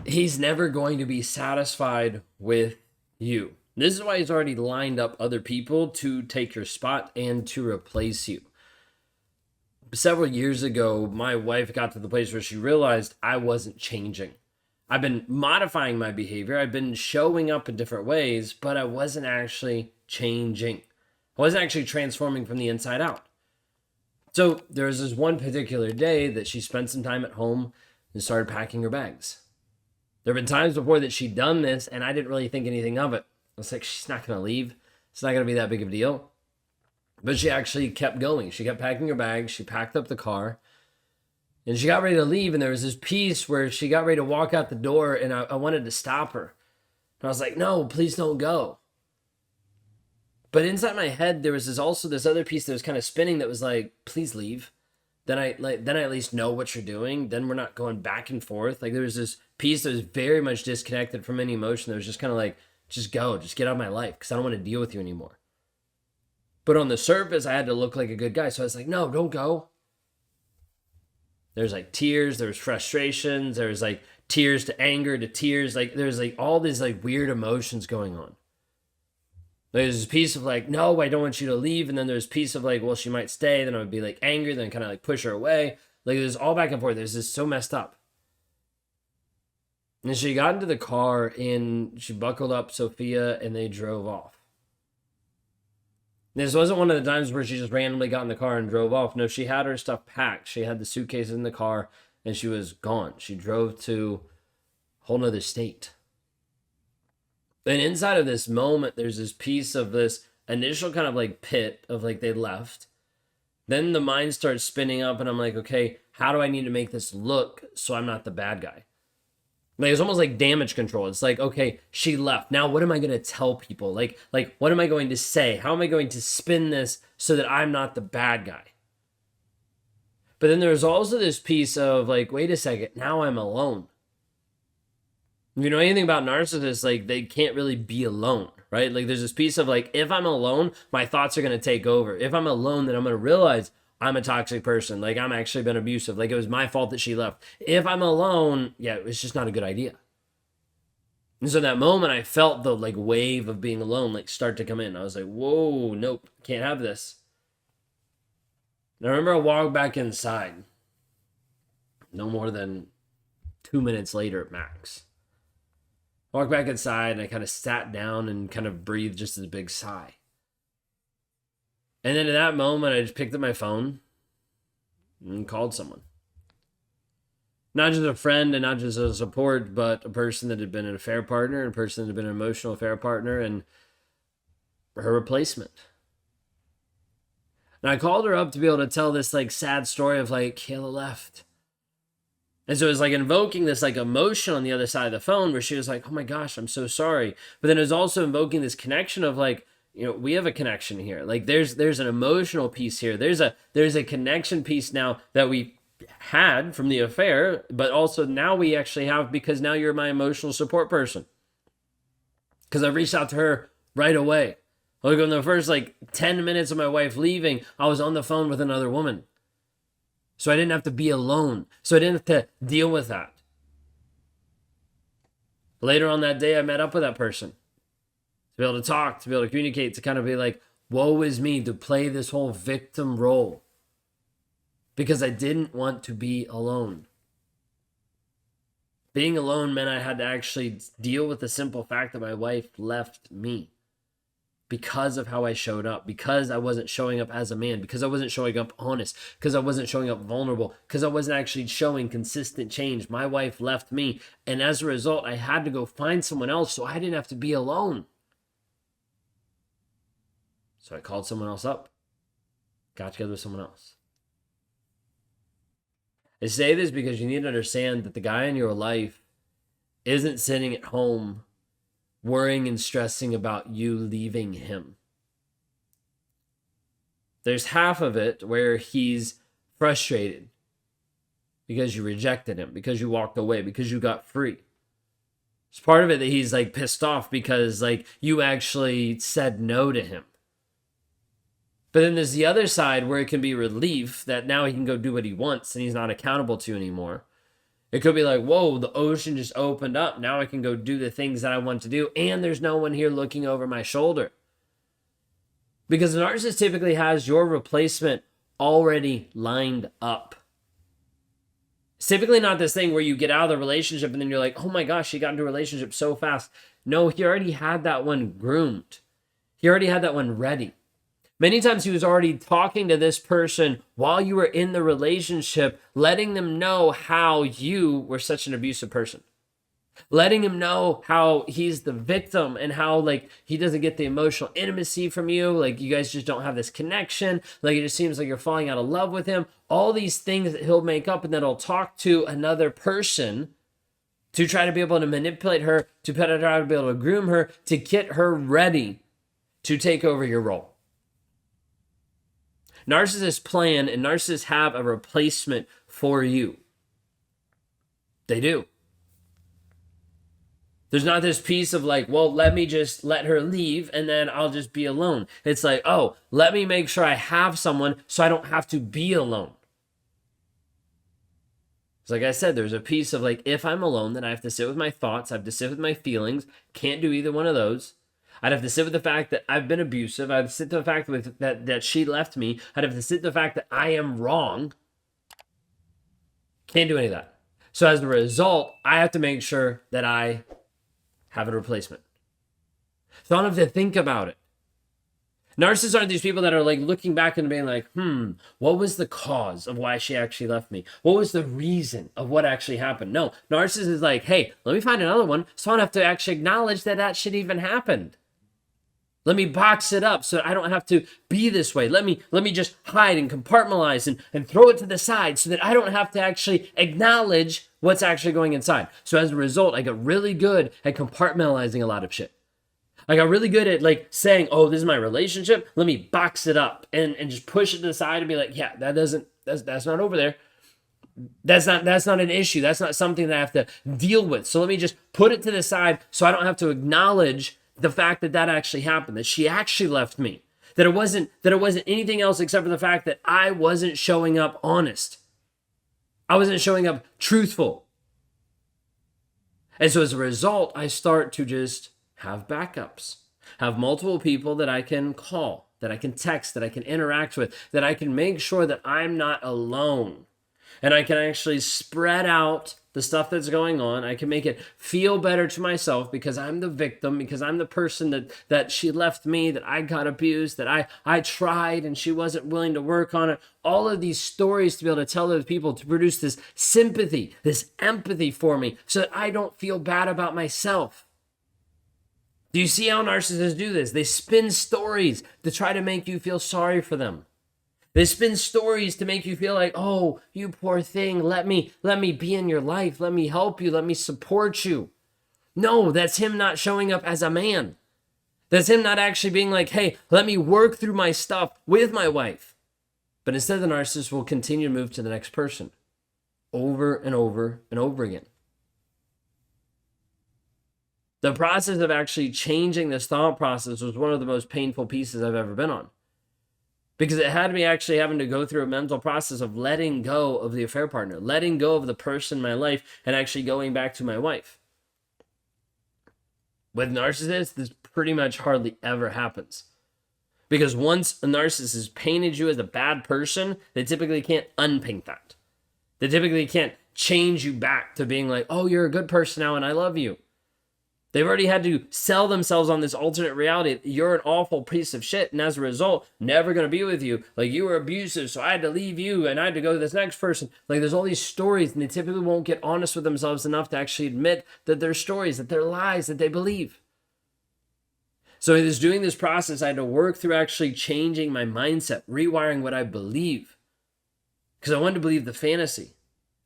He's never going to be satisfied with you. This is why he's already lined up other people to take your spot and to replace you. Several years ago, my wife got to the place where she realized I wasn't changing. I've been modifying my behavior, I've been showing up in different ways, but I wasn't actually changing. I wasn't actually transforming from the inside out. So there was this one particular day that she spent some time at home and started packing her bags. There have been times before that she'd done this and I didn't really think anything of it. I was like, she's not going to leave. It's not going to be that big of a deal. But she actually kept going. She kept packing her bags. She packed up the car and she got ready to leave. And there was this piece where she got ready to walk out the door and I wanted to stop her. And I was like, no, please don't go. But inside my head, there was also this other piece that was kind of spinning that was like, please leave. Then I at least know what you're doing. Then we're not going back and forth. Like there was this piece that was very much disconnected from any emotion. That was just kind of like, just go, just get out of my life because I don't want to deal with you anymore. But on the surface, I had to look like a good guy. So I was like, no, don't go. There's like tears, there's frustrations, there's like tears to anger to tears. Like there's like all these like weird emotions going on. There's this piece of like, no, I don't want you to leave. And then there's a piece of like, well, she might stay. Then I would be like angry, then kind of like push her away. Like it was all back and forth. There's this so messed up. And she got into the car and she buckled up Sophia and they drove off. This wasn't one of the times where she just randomly got in the car and drove off. No, she had her stuff packed. She had the suitcases in the car and she was gone. She drove to a whole nother state. And inside of this moment, there's this piece of this initial kind of like pit of like they left. Then the mind starts spinning up and I'm like, okay, how do I need to make this look so I'm not the bad guy? Like it's almost like damage control. It's like, okay, she left. Now what am I going to tell people? Like what am I going to say? How am I going to spin this so that I'm not the bad guy? But then there's also this piece of like, wait a second, now I'm alone. If you know anything about narcissists, like they can't really be alone, right? Like there's this piece of like, if I'm alone, my thoughts are going to take over. If I'm alone, then I'm going to realize I'm a toxic person. Like I'm actually been abusive. Like it was my fault that she left. If I'm alone, yeah, it's just not a good idea. And so that moment I felt the like wave of being alone, like start to come in. I was like, whoa, nope, can't have this. And I remember I walked back inside. No more than 2 minutes later at max. Walked back inside and I kind of sat down and kind of breathed just a big sigh. And then in that moment, I just picked up my phone and called someone. Not just a friend and not just a support, but a person that had been an affair partner, a person that had been an emotional affair partner, and her replacement. And I called her up to be able to tell this like sad story of like, Kayla left. And so it was like invoking this like emotion on the other side of the phone where she was like, oh my gosh, I'm so sorry. But then it was also invoking this connection of like, you know, we have a connection here. Like there's an emotional piece here. There's a connection piece now that we had from the affair, but also now we actually have because now you're my emotional support person. Because I reached out to her right away. Like in the first like 10 minutes of my wife leaving, I was on the phone with another woman. So I didn't have to be alone. So I didn't have to deal with that. Later on that day, I met up with that person. To be able to talk, to be able to communicate, to kind of be like, woe is me, to play this whole victim role. Because I didn't want to be alone. Being alone meant I had to actually deal with the simple fact that my wife left me. Because of how I showed up, because I wasn't showing up as a man, because I wasn't showing up honest, because I wasn't showing up vulnerable, because I wasn't actually showing consistent change. My wife left me, and as a result, I had to go find someone else so I didn't have to be alone. So I called someone else up, got together with someone else. I say this because you need to understand that the guy in your life isn't sitting at home worrying and stressing about you leaving him. There's half of it where he's frustrated because you rejected him, because you walked away, because you got free. It's part of it that he's like pissed off because like you actually said no to him. But then there's the other side where it can be relief that now he can go do what he wants and he's not accountable to you anymore. It could be like, whoa, the ocean just opened up. Now I can go do the things that I want to do. And there's no one here looking over my shoulder. Because the narcissist typically has your replacement already lined up. It's typically not this thing where you get out of the relationship and then you're like, oh my gosh, he got into a relationship so fast. No, he already had that one groomed. He already had that one ready. Many times he was already talking to this person while you were in the relationship, letting them know how you were such an abusive person. Letting him know how he's the victim and how like he doesn't get the emotional intimacy from you. Like you guys just don't have this connection. Like it just seems like you're falling out of love with him. All these things that he'll make up and then he'll talk to another person to try to be able to manipulate her, to try to be able to groom her, to get her ready to take over your role. Narcissists plan and narcissists have a replacement for you. They do. There's not this piece of like, well, let me just let her leave and then I'll just be alone. It's like, oh, let me make sure I have someone so I don't have to be alone. It's like I said, there's a piece of like, if I'm alone, then I have to sit with my thoughts. I have to sit with my feelings. Can't do either one of those. I'd have to sit with the fact that I've been abusive. I'd have to sit with the fact that she left me. I'd have to sit with the fact that I am wrong. Can't do any of that. So as a result, I have to make sure that I have a replacement. So I don't have to think about it. Narcissists aren't these people that are like looking back and being like, what was the cause of why she actually left me? What was the reason of what actually happened? No, narcissist is like, hey, let me find another one so I don't have to actually acknowledge that that shit even happened. Let me box it up so that I don't have to be this way. Let me just hide and compartmentalize and throw it to the side so that I don't have to actually acknowledge what's actually going inside. So as a result, I got really good at compartmentalizing a lot of shit. I got really good at like saying, oh, this is my relationship. Let me box it up and just push it to the side and be like, yeah, that's not over there. That's not an issue. That's not something that I have to deal with. So let me just put it to the side so I don't have to acknowledge the fact that that actually happened, that she actually left me, that it wasn't anything else except for the fact that I wasn't showing up honest. I wasn't showing up truthful. And so as a result, I start to just have backups, have multiple people that I can call, that I can text, that I can interact with, that I can make sure that I'm not alone. And I can actually spread out the stuff that's going on. I can make it feel better to myself because I'm the victim, because I'm the person that she left me, that I got abused, that I tried and she wasn't willing to work on it. All of these stories to be able to tell other people to produce this sympathy, this empathy for me so that I don't feel bad about myself. Do you see how narcissists do this? They spin stories to try to make you feel sorry for them. They spin stories to make you feel like, oh, you poor thing, let me be in your life. Let me help you. Let me support you. No, that's him not showing up as a man. That's him not actually being like, hey, let me work through my stuff with my wife. But instead, the narcissist will continue to move to the next person over and over and over again. The process of actually changing this thought process was one of the most painful pieces I've ever been on. Because it had me actually having to go through a mental process of letting go of the affair partner, letting go of the person in my life, and actually going back to my wife. With narcissists, this pretty much hardly ever happens. Because once a narcissist has painted you as a bad person, they typically can't unpaint that. They typically can't change you back to being like, oh, you're a good person now and I love you. They've already had to sell themselves on this alternate reality. You're an awful piece of shit. And as a result, never going to be with you. Like you were abusive. So I had to leave you and I had to go to this next person. Like there's all these stories and they typically won't get honest with themselves enough to actually admit that they're stories, that they're lies, that they believe. So in doing this process, I had to work through actually changing my mindset, rewiring what I believe. Because I wanted to believe the fantasy.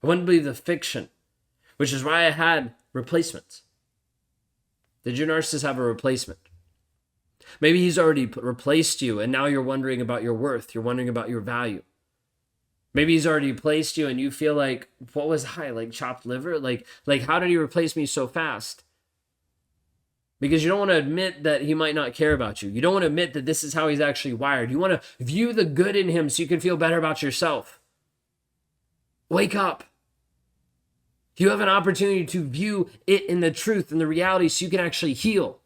I wanted to believe the fiction, which is why I had replacements. Did your narcissist have a replacement? Maybe he's already replaced you and now you're wondering about your worth. You're wondering about your value. Maybe he's already replaced you and you feel like, what was I, like chopped liver? Like how did he replace me so fast? Because you don't want to admit that he might not care about you. You don't want to admit that this is how he's actually wired. You want to view the good in him so you can feel better about yourself. Wake up. You have an opportunity to view it in the truth and the reality so you can actually heal.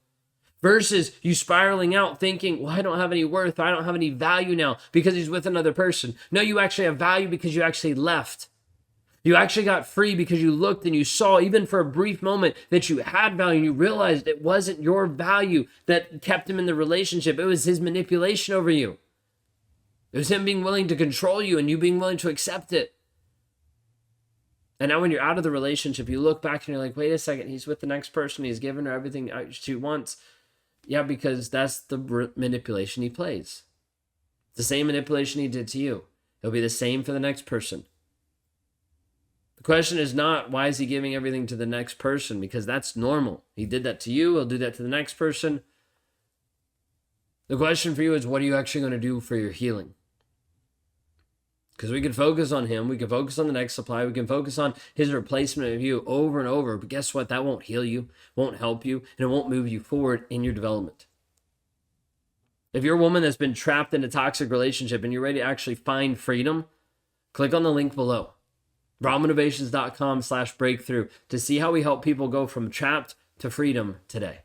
Versus you spiraling out thinking, well, I don't have any worth. I don't have any value now because he's with another person. No, you actually have value because you actually left. You actually got free because you looked and you saw, even for a brief moment, that you had value and you realized it wasn't your value that kept him in the relationship. It was his manipulation over you. It was him being willing to control you and you being willing to accept it. And now when you're out of the relationship, you look back and you're like, wait a second, he's with the next person. He's given her everything she wants. Yeah, because that's the manipulation he plays. The same manipulation he did to you. It'll be the same for the next person. The question is not, why is he giving everything to the next person? Because that's normal. He did that to you. He'll do that to the next person. The question for you is, what are you actually going to do for your healing? Because we can focus on him. We can focus on the next supply. We can focus on his replacement of you over and over. But guess what? That won't heal you, won't help you, and it won't move you forward in your development. If you're a woman that's been trapped in a toxic relationship and you're ready to actually find freedom, click on the link below. rawmotivations.com/breakthrough to see how we help people go from trapped to freedom today.